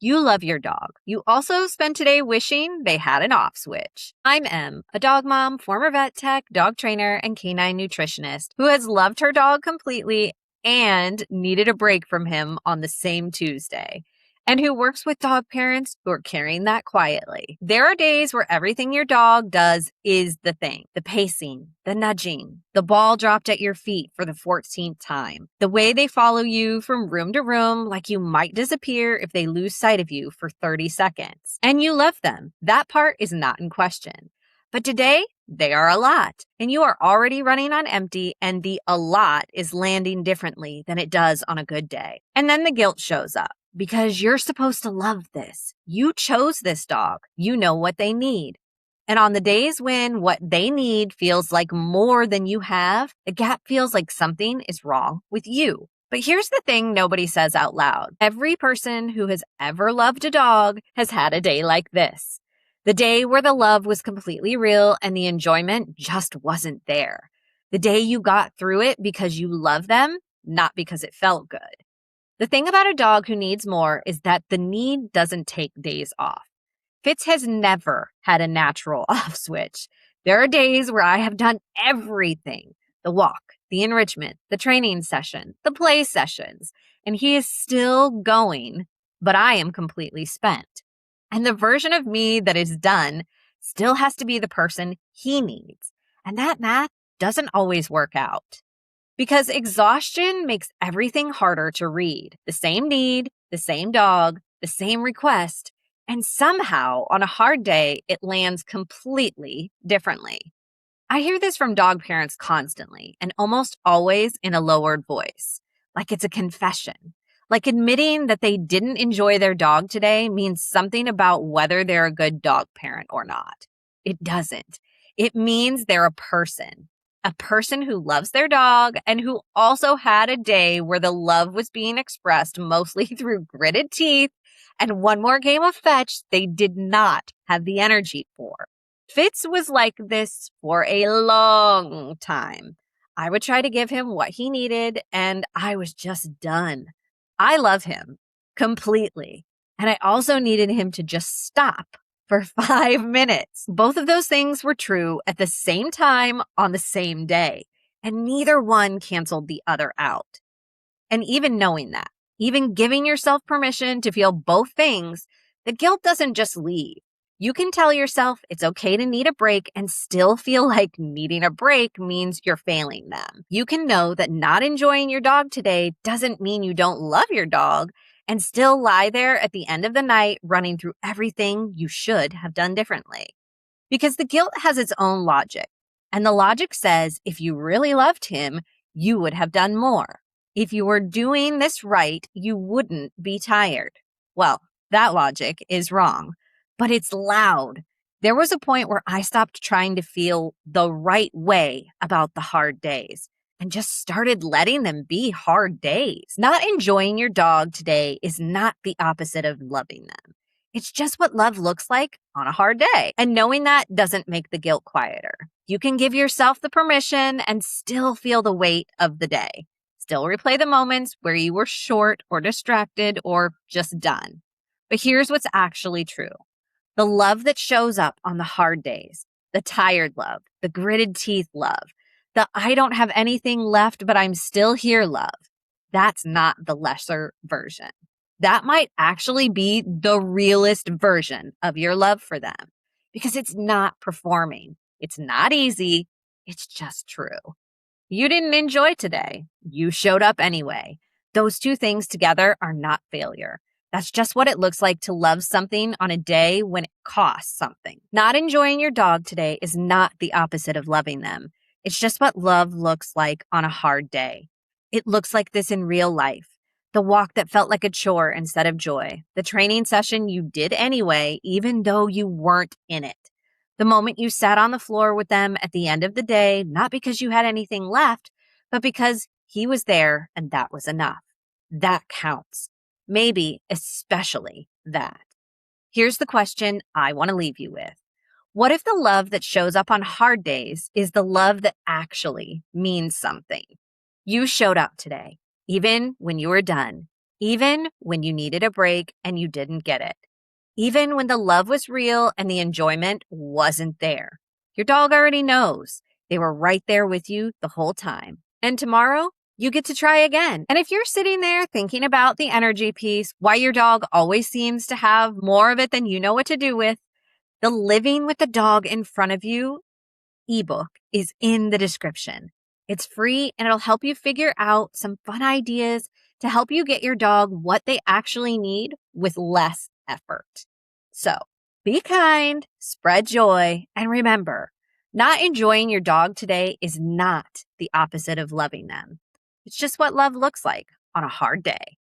You love your dog. You also spend today wishing they had an off switch. I'm Em, a dog mom, former vet tech, dog trainer, and canine nutritionist who has loved her dog completely and needed a break from him on the same Tuesday, and who works with dog parents who are carrying that quietly. There are days where everything your dog does is the thing. The pacing, the nudging, the ball dropped at your feet for the 14th time, the way they follow you from room to room like you might disappear if they lose sight of you for 30 seconds. And you love them. That part is not in question. But today, they are a lot, and you are already running on empty, and the a lot is landing differently than it does on a good day. And then the guilt shows up. Because you're supposed to love this. You chose this dog. You know what they need. And on the days when what they need feels like more than you have, the gap feels like something is wrong with you. But here's the thing nobody says out loud. Every person who has ever loved a dog has had a day like this. The day where the love was completely real and the enjoyment just wasn't there. The day you got through it because you love them, not because it felt good. The thing about a dog who needs more is that the need doesn't take days off. Fitz has never had a natural off switch. There are days where I have done everything, the walk, the enrichment, the training session, the play sessions, and he is still going, but I am completely spent. And the version of me that is done still has to be the person he needs. And that math doesn't always work out. Because exhaustion makes everything harder to read. The same need, the same dog, the same request, and somehow on a hard day, it lands completely differently. I hear this from dog parents constantly and almost always in a lowered voice, like it's a confession. Like admitting that they didn't enjoy their dog today means something about whether they're a good dog parent or not. It doesn't. It means they're a person who loves their dog and who also had a day where the love was being expressed mostly through gritted teeth and one more game of fetch they did not have the energy for. Fitz was like this for a long time. I would try to give him what he needed and I was just done. I love him completely. And I also needed him to just stop for 5 minutes. Both of those things were true at the same time on the same day, and neither one canceled the other out. And even knowing that, even giving yourself permission to feel both things, the guilt doesn't just leave. You can tell yourself it's okay to need a break and still feel like needing a break means you're failing them. You can know that not enjoying your dog today doesn't mean you don't love your dog and still lie there at the end of the night running through everything you should have done differently. Because the guilt has its own logic. And the logic says if you really loved him, you would have done more. If you were doing this right, you wouldn't be tired. Well, that logic is wrong, but it's loud. There was a point where I stopped trying to feel the right way about the hard days and just started letting them be hard days. Not enjoying your dog today is not the opposite of loving them. It's just what love looks like on a hard day. And knowing that doesn't make the guilt quieter. You can give yourself the permission and still feel the weight of the day. Still replay the moments where you were short or distracted or just done. But here's what's actually true. The love that shows up on the hard days, the tired love, the gritted teeth love, the I don't have anything left, but I'm still here love, that's not the lesser version. That might actually be the realest version of your love for them because it's not performing. It's not easy. It's just true. You didn't enjoy today. You showed up anyway. Those two things together are not failure. That's just what it looks like to love something on a day when it costs something. Not enjoying your dog today is not the opposite of loving them. It's just what love looks like on a hard day. It looks like this in real life. The walk that felt like a chore instead of joy. The training session you did anyway, even though you weren't in it. The moment you sat on the floor with them at the end of the day, not because you had anything left, but because he was there and that was enough. That counts. Maybe especially that. Here's the question I want to leave you with. What if the love that shows up on hard days is the love that actually means something? You showed up today, even when you were done, even when you needed a break and you didn't get it. Even when the love was real and the enjoyment wasn't there. Your dog already knows. They were right there with you the whole time. And tomorrow, you get to try again. And if you're sitting there thinking about the energy piece, why your dog always seems to have more of it than you know what to do with, the Living with the Dog in Front of You ebook is in the description. It's free and it'll help you figure out some fun ideas to help you get your dog what they actually need with less effort. So be kind, spread joy, and remember, not enjoying your dog today is not the opposite of loving them. It's just what love looks like on a hard day.